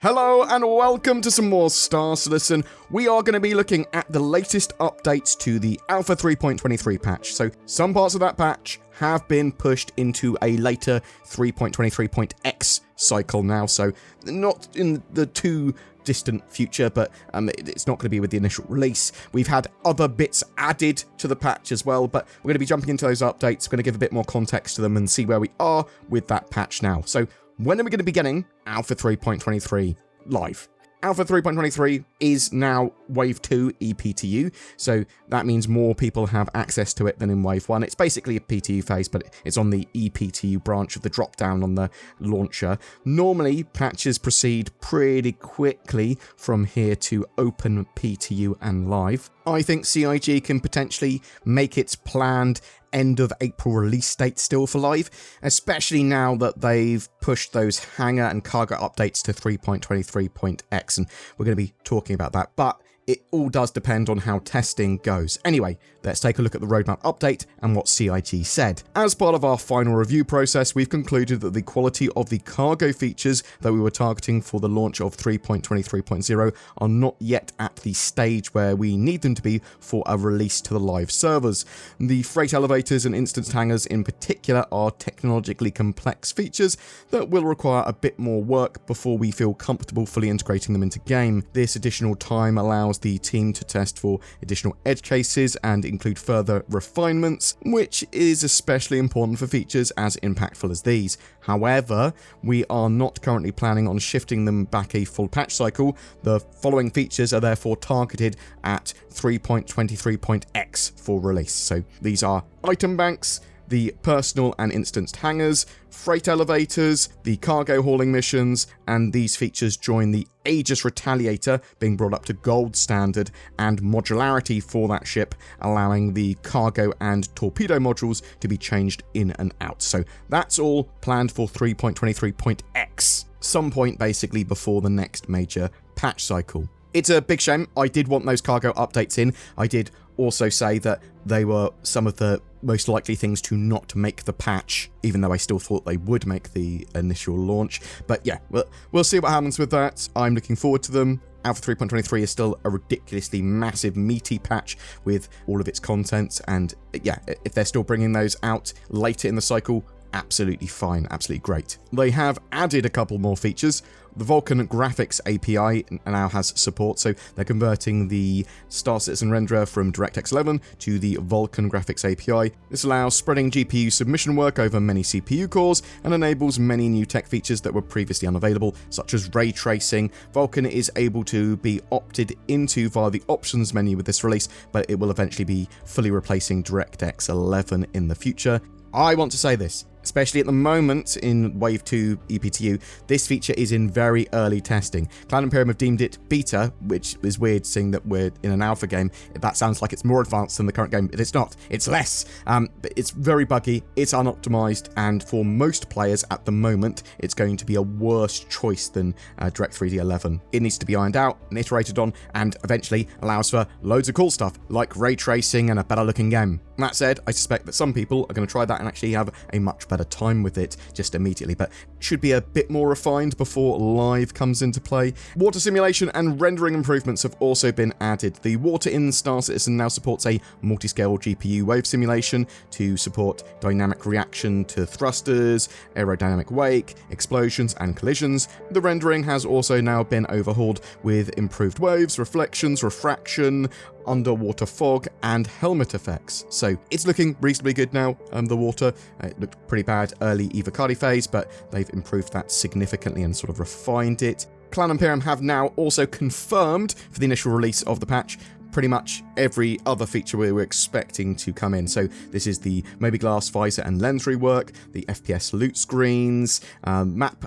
Hello and welcome to some more Star Citizen. We are going to be looking at the latest updates to the Alpha 3.23 patch. So some parts of that patch have been pushed into a later 3.23.x cycle now. So not in the too distant future, but it's not going to be with the initial release. We've had other bits added to the patch as well, but we're going to be jumping into those updates. We're going to give a bit more context to them and see where we are with that patch now. So when are we going to be getting Alpha 3.23 live? Alpha 3.23 is now Wave 2 ePTU, so that means more people have access to it than in Wave 1. It's basically a PTU phase, but it's on the ePTU branch of the drop-down on the launcher. Normally, patches proceed pretty quickly from here to Open PTU and Live. I think CIG can potentially make its planned end of April release date still for Live, especially now that they've pushed those hangar and cargo updates to 3.23.x, and we're going to be talking about that, but it all does depend on how testing goes. Anyway, let's take a look at the roadmap update and what CIG said. As part of our final review process, we've concluded that the quality of the cargo features that we were targeting for the launch of 3.23.0 are not yet at the stage where we need them to be for a release to the live servers. The freight elevators and instance hangars in particular are technologically complex features that will require a bit more work before we feel comfortable fully integrating them into game. This additional time allows the team to test for additional edge cases and include further refinements, which is especially important for features as impactful as these. However, we are not currently planning on shifting them back a full patch cycle. The following features are therefore targeted at 3.23.x for release. So these are item banks, the personal and instanced hangars, freight elevators, the cargo hauling missions, and these features join the Aegis Retaliator being brought up to gold standard and modularity for that ship, allowing the cargo and torpedo modules to be changed in and out. So that's all planned for 3.23.x, some point basically before the next major patch cycle. It's a big shame. I did want those cargo updates in. I did also say that they were some of the most likely things to not make the patch, even though I still thought they would make the initial launch. But yeah, we'll see what happens with that. I'm looking forward to them. Alpha 3.23 is still a ridiculously massive, meaty patch with all of its contents. And yeah, if they're still bringing those out later in the cycle, absolutely fine, absolutely great. They have added a couple more features. The Vulkan Graphics API now has support, so they're converting the Star Citizen renderer from DirectX 11 to the Vulkan Graphics API. This allows spreading GPU submission work over many CPU cores and enables many new tech features that were previously unavailable, such as ray tracing. Vulkan is able to be opted into via the options menu with this release, but it will eventually be fully replacing DirectX 11 in the future. I want to say this, especially at the moment in Wave 2 ePTU, this feature is in very early testing. Cloud Imperium have deemed it beta, which is weird seeing that we're in an alpha game. That sounds like it's more advanced than the current game, but it's not. It's less. But it's very buggy, it's unoptimized, and for most players at the moment, it's going to be a worse choice than Direct3D 11. It needs to be ironed out and iterated on, and eventually allows for loads of cool stuff, like ray tracing and a better looking game. That said, I suspect that some people are going to try that and actually have a much better time with it just immediately, but should be a bit more refined before live comes into play. Water simulation and rendering improvements have also been added. The water in Star Citizen now supports a multi-scale GPU wave simulation to support dynamic reaction to thrusters, aerodynamic wake, explosions and collisions. The rendering has also now been overhauled with improved waves, reflections, refraction, underwater fog and helmet effects. So it's looking reasonably good now. The water, it looked pretty bad early Evocati phase, but they've improved that significantly and sort of refined it. Cloud Imperium have now also confirmed for the initial release of the patch pretty much every other feature we were expecting to come in. So this is the Mobiglass visor and lens rework, the FPS loot screens, map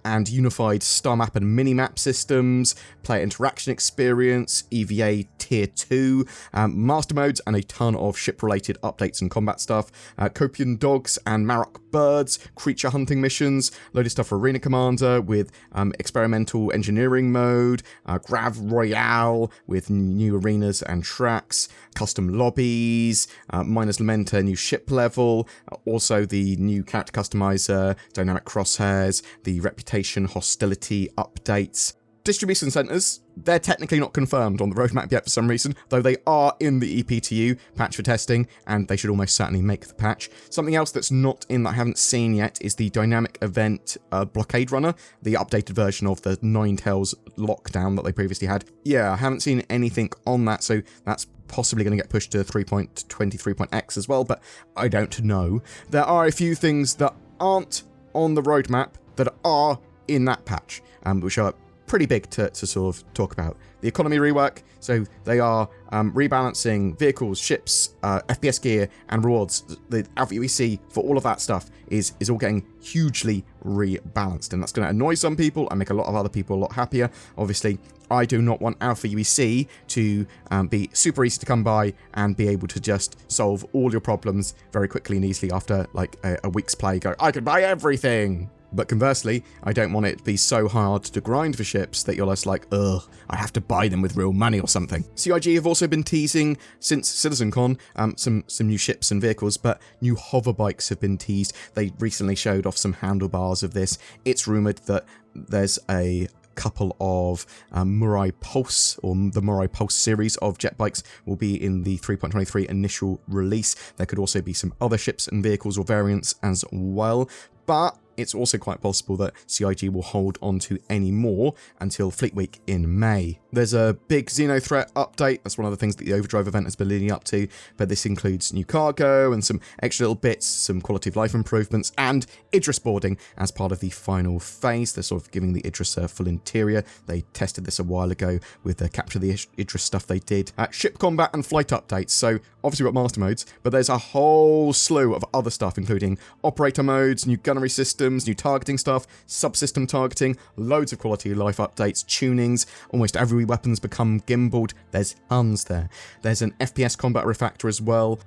and unified star map and mini-map systems, player interaction experience, EVA Tier 2, master modes, and a ton of ship-related updates and combat stuff, Copian dogs and Marok birds, creature hunting missions, load of stuff for Arena Commander with experimental engineering mode, Grav Royale with new arenas and tracks, custom lobbies, Miners Lamenta new ship level, also the new character customizer, dynamic crosshairs, the reputation hostility updates. Distribution centers, they're technically not confirmed on the roadmap yet for some reason, though they are in the EPTU patch for testing, and they should almost certainly make the patch. Something else that's not in that I haven't seen yet is the dynamic event Blockade Runner, the updated version of the Ninetales lockdown that they previously had. Yeah, I haven't seen anything on that, so that's possibly going to get pushed to 3.23.x as well, but I don't know. There are a few things that aren't on the roadmap that are in that patch, which are pretty big to sort of talk about. The economy rework, so they are rebalancing vehicles, ships, FPS gear, and rewards. The Alpha UEC for all of that stuff is all getting hugely rebalanced, and that's going to annoy some people and make a lot of other people a lot happier. Obviously, I do not want Alpha UEC to be super easy to come by and be able to just solve all your problems very quickly and easily after like a week's play. Go, I could buy everything! But conversely, I don't want it to be so hard to grind for ships that you're just like, ugh, I have to buy them with real money or something. CIG have also been teasing, since CitizenCon, some new ships and vehicles, but new hover bikes have been teased. They recently showed off some handlebars of this. It's rumoured that there's a couple of Murai Pulse, or the Murai Pulse series of jet bikes will be in the 3.23 initial release. There could also be some other ships and vehicles or variants as well, but it's also quite possible that CIG will hold on to any more until Fleet Week in May. There's a big Xeno threat update. That's one of the things that the Overdrive event has been leading up to, but this includes new cargo and some extra little bits, some quality of life improvements, and Idris boarding as part of the final phase. They're sort of giving the Idris a full interior. They tested this a while ago with the Capture the Idris stuff they did. Ship combat and flight updates. So obviously we've got master modes, but there's a whole slew of other stuff, including operator modes, new gunnery systems, new targeting stuff, subsystem targeting, loads of quality of life updates, tunings. Almost every weapon's become gimbaled. There's tons there. There's an FPS combat refactor as well,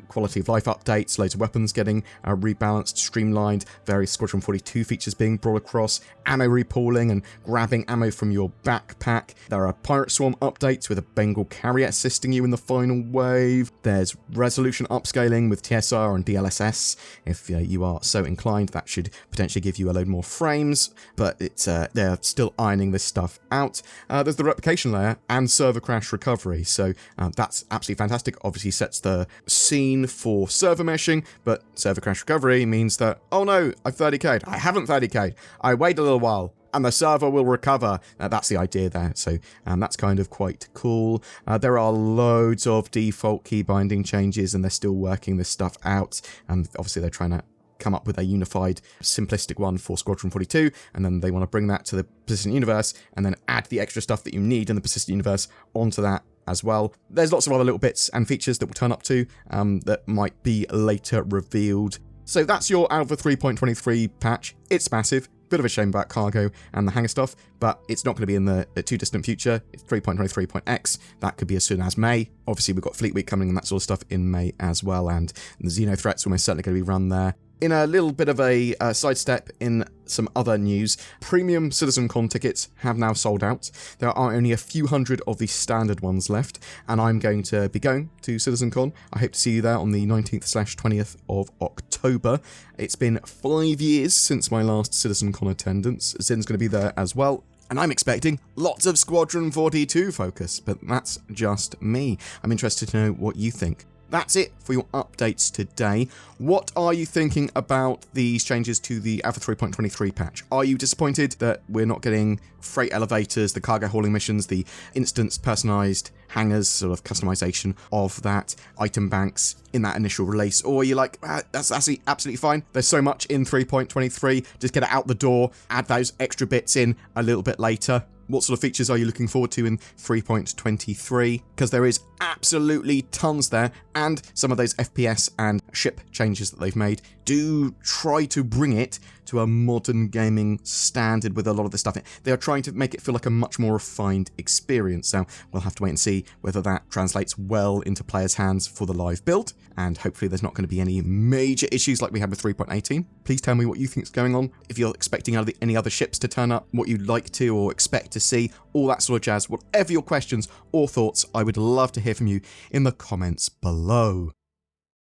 quality of life updates, loads of weapons getting rebalanced, streamlined, various Squadron 42 features being brought across, ammo repooling and grabbing ammo from your backpack. There are Pirate Swarm updates with a Bengal carrier assisting you in the final wave. There's resolution upscaling with TSR and DLSS. If you are so inclined, that should potentially give you a load more frames, but it's they're still ironing this stuff out. There's the replication layer and server crash recovery, so that's absolutely fantastic. Obviously sets the scene for server meshing, but server crash recovery means that, oh no, I've 30k'd. I haven't 30k'd. I wait a little while, and the server will recover. That's the idea there, so that's kind of quite cool. There are loads of default key binding changes, and they're still working this stuff out, and obviously they're trying to come up with a unified, simplistic one for Squadron 42, and then they want to bring that to the Persistent Universe, and then add the extra stuff that you need in the Persistent Universe onto that as well. There's lots of other little bits and features that will turn up to that might be later revealed. So that's your Alpha 3.23 patch. It's massive. Bit of a shame about cargo and the hangar stuff, but it's not going to be in the too distant future. It's 3.23.x. That could be as soon as May. Obviously, we've got Fleet Week coming and that sort of stuff in May as well, and the Xeno threats are almost certainly going to be run there. In a little bit of a sidestep in some other news, premium CitizenCon tickets have now sold out. There are only a few hundred of the standard ones left, and I'm going to be going to CitizenCon. I hope to see you there on the 19th/20th of October. It's been 5 years since my last CitizenCon attendance. Zin's going to be there as well. And I'm expecting lots of Squadron 42 focus, but that's just me. I'm interested to know what you think. That's it for your updates today. What are you thinking about these changes to the Alpha 3.23 patch? Are you disappointed that we're not getting freight elevators, the cargo hauling missions, the instance personalized hangars, sort of customization of that, item banks in that initial release? Or are you like, that's absolutely fine. There's so much in 3.23. Just get it out the door, add those extra bits in a little bit later. What sort of features are you looking forward to in 3.23? Because there is absolutely tons there, and some of those FPS and ship changes that they've made do try to bring it to a modern gaming standard with a lot of the stuff. They are trying to make it feel like a much more refined experience. Now, we'll have to wait and see whether that translates well into players' hands for the live build, and hopefully there's not going to be any major issues like we had with 3.18. Please tell me what you think is going on, if you're expecting any other ships to turn up, what you'd like to or expect to see, all that sort of jazz. Whatever your questions or thoughts, I would love to hear from you in the comments below.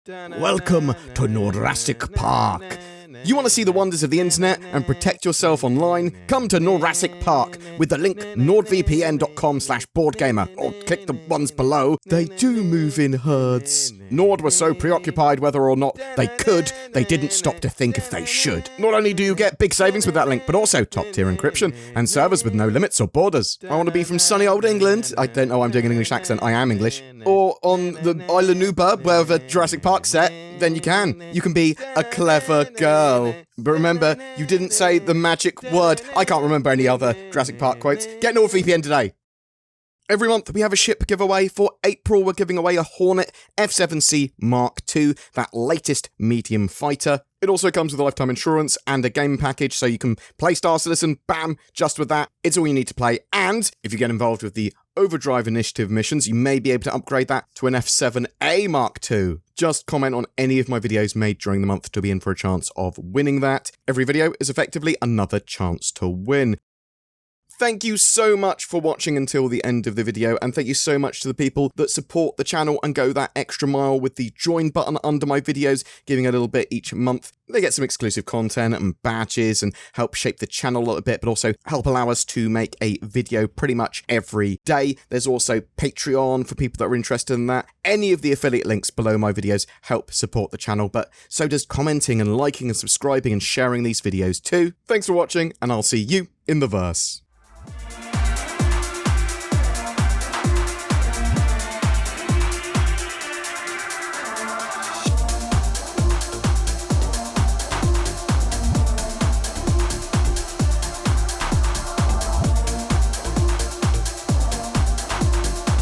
Welcome to Jurassic Park. You want to see the wonders of the internet and protect yourself online? Come to Jurassic Park with the link nordvpn.com/BoredGamer, or click the ones below. They do move in herds. Nord was so preoccupied whether or not they could, they didn't stop to think if they should. Not only do you get big savings with that link, but also top-tier encryption and servers with no limits or borders. I want to be from sunny old England. I don't know why I'm doing an English accent, I am English. Or on the Isle of Newburgh, wherever Jurassic Park's set, then you can. You can be a clever girl. But remember, you didn't say the magic word. I can't remember any other Jurassic Park quotes. Get NordVPN today. Every month we have a ship giveaway. For April, we're giving away a Hornet F7C Mark II, that latest medium fighter. It also comes with a lifetime insurance and a game package, so you can play Star Citizen, bam, just with that. It's all you need to play. And if you get involved with the Overdrive Initiative missions, you may be able to upgrade that to an F7A Mark II. Just comment on any of my videos made during the month to be in for a chance of winning that. Every video is effectively another chance to win. Thank you so much for watching until the end of the video, and thank you so much to the people that support the channel and go that extra mile with the join button under my videos, giving a little bit each month. They get some exclusive content and badges and help shape the channel a little bit, but also help allow us to make a video pretty much every day. There's also Patreon for people that are interested in that. Any of the affiliate links below my videos help support the channel, but so does commenting and liking and subscribing and sharing these videos too. Thanks for watching, and I'll see you in the verse.